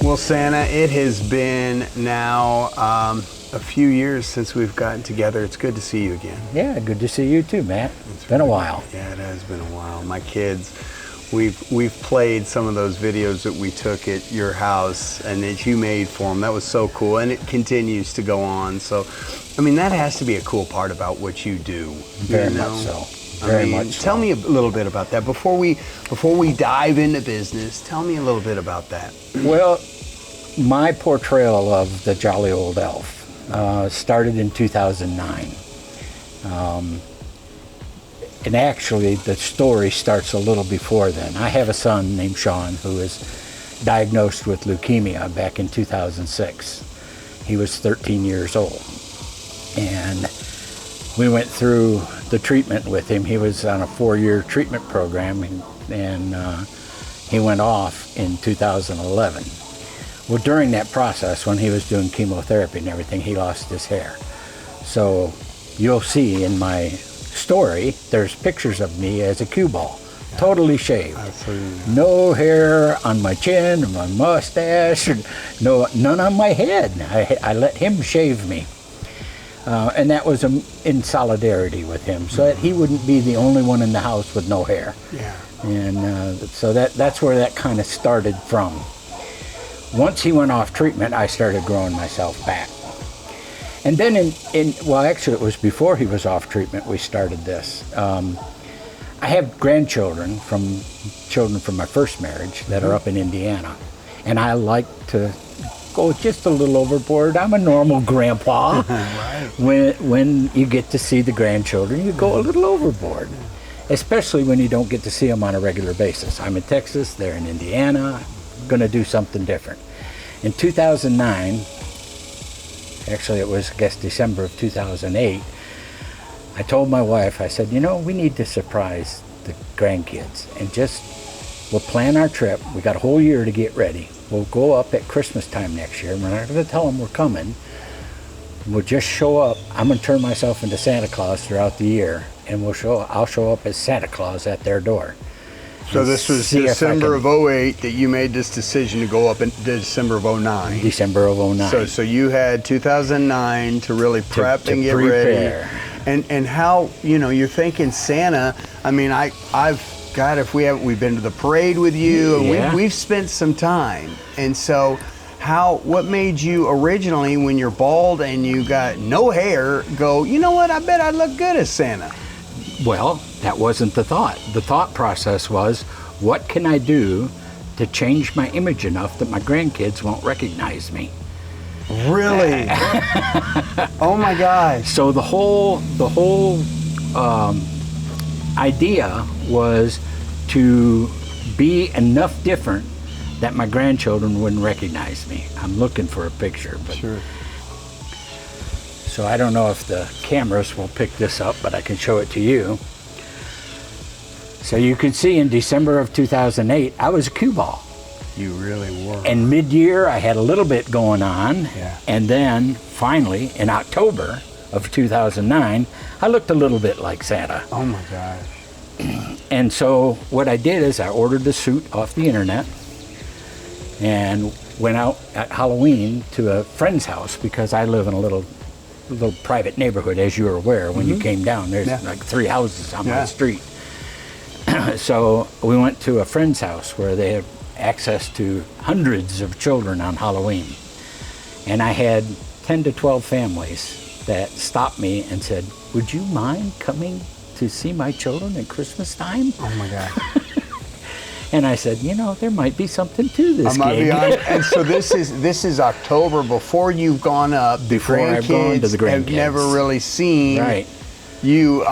Well, Santa, it has been now a few years since we've gotten together. It's good to see you again. Yeah, good to see you too, Matt. It's been a while. Yeah, it has been a while. My kids, we've played some of those videos that we took at your house and that you made for them. That was so cool, and it continues to go on. So, I mean, that has to be a cool part about what you do. Very much so. Very much so. Tell me a little bit about that before we dive into business. Tell me a little bit about that. Well, my portrayal of the jolly old elf started in 2009. And actually, the story starts a little before then. I have a son named Sean who was diagnosed with leukemia back in 2006. He was 13 years old. And we went through the treatment with him. He was on a 4-year treatment program, and he went off in 2011. Well, during that process, when he was doing chemotherapy and everything, he lost his hair. So you'll see in my story, there's pictures of me as a cue ball, totally shaved. Absolutely. No hair on my chin or my mustache, none on my head. I let him shave me. And that was in solidarity with him, so that he wouldn't be the only one in the house with no hair. Yeah. And so that's where that kind of started from. Once he went off treatment, I started growing myself back. And then well, actually it was before he was off treatment we started this. I have grandchildren from my first marriage that are up in Indiana. And I like to go just a little overboard. I'm a normal grandpa. Right. When you get to see the grandchildren, you go a little overboard. Especially when you don't get to see them on a regular basis. I'm in Texas, they're in Indiana. Going to do something different. In 2009, actually it was, I guess, December of 2008, I told my wife, I said, we need to surprise the grandkids and we'll plan our trip. We got a whole year to get ready. We'll go up at Christmas time next year. We're not going to tell them we're coming. We'll just show up. I'm going to turn myself into Santa Claus throughout the year, and I'll show up as Santa Claus at their door. So this was December of 08 that you made this decision to go up in December of 09. December of 09. So you had 2009 to really prep and get ready. And how, you're thinking Santa, I mean, we've been to the parade with you, and we've spent some time. And so what made you originally, when you're bald and you got no hair, go, you know what, I bet I'd look good as Santa? Well, that wasn't the thought. The thought process was, what can I do to change my image enough that my grandkids won't recognize me? Really? Oh my gosh. So the whole idea was to be enough different that my grandchildren wouldn't recognize me. I'm looking for a picture, but sure. So I don't know if the cameras will pick this up, but I can show it to you. So you can see in December of 2008, I was a cue ball. You really were. And mid-year, I had a little bit going on. Yeah. And then finally, in October of 2009, I looked a little bit like Santa. Oh my gosh. And so what I did is I ordered the suit off the internet and went out at Halloween to a friend's house, because I live in a little private neighborhood, as you're aware. When you came down, there's like 3 houses on my street. So we went to a friend's house where they had access to hundreds of children on Halloween. And I had 10 to 12 families that stopped me and said, would you mind coming to see my children at Christmas time? Oh my God. And I said, there might be something to this gig. And so this is October, before you've gone up. Before I've gone to the grandkids. Have never really seen you.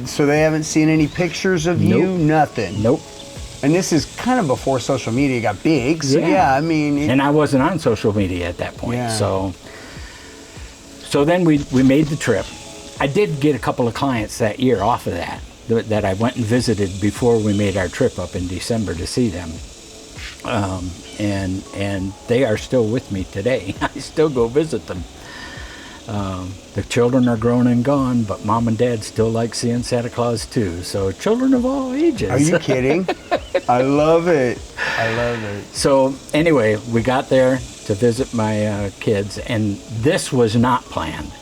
So they haven't seen any pictures of you. Nothing. Nope. And this is kind of before social media got big. So I mean. And I wasn't on social media at that point. Yeah. So then we made the trip. I did get a couple of clients that year off of that I went and visited before we made our trip up in December to see them. And they are still with me today. I still go visit them. The children are grown and gone, but Mom and Dad still like seeing Santa Claus too. So children of all ages. Are you kidding? I love it. I love it. So anyway, we got there to visit my kids, and this was not planned.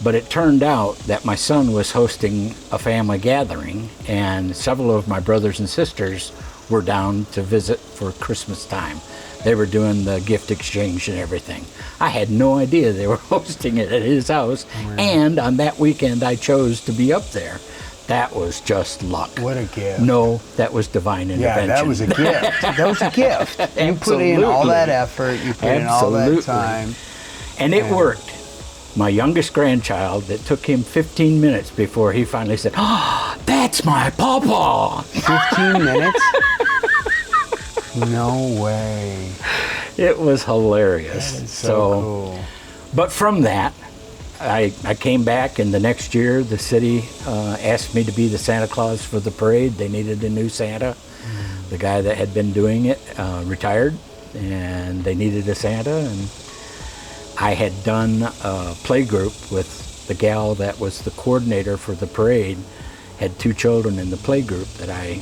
But it turned out that my son was hosting a family gathering, and several of my brothers and sisters were down to visit for Christmas time. They were doing the gift exchange and everything. I had no idea they were hosting it at his house, and on that weekend I chose to be up there. That was just luck. What a gift. No, that was divine intervention. Yeah, that was a gift. That was a gift. You put in all that effort, you put in all that time. And it worked. My youngest grandchild, it took him 15 minutes before he finally said, "Oh, that's my pawpaw." 15 minutes? No way. It was hilarious. That is so cool. But from that, I came back, and the next year the city asked me to be the Santa Claus for the parade. They needed a new Santa. The guy that had been doing it retired, and they needed a Santa. And I had done a play group with the gal that was the coordinator for the parade, had 2 children in the play group that I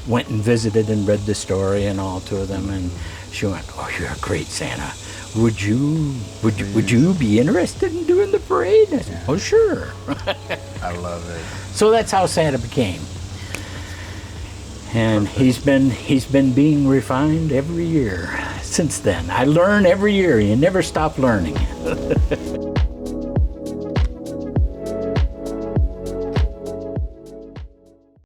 went and visited and read the story and all to them, and she went, "Oh, you're a great Santa. Would you be interested in doing the parade?" I said, "Oh, sure." I love it. So that's how Santa became. And he's been being refined every year since then. I learn every year. You never stop learning.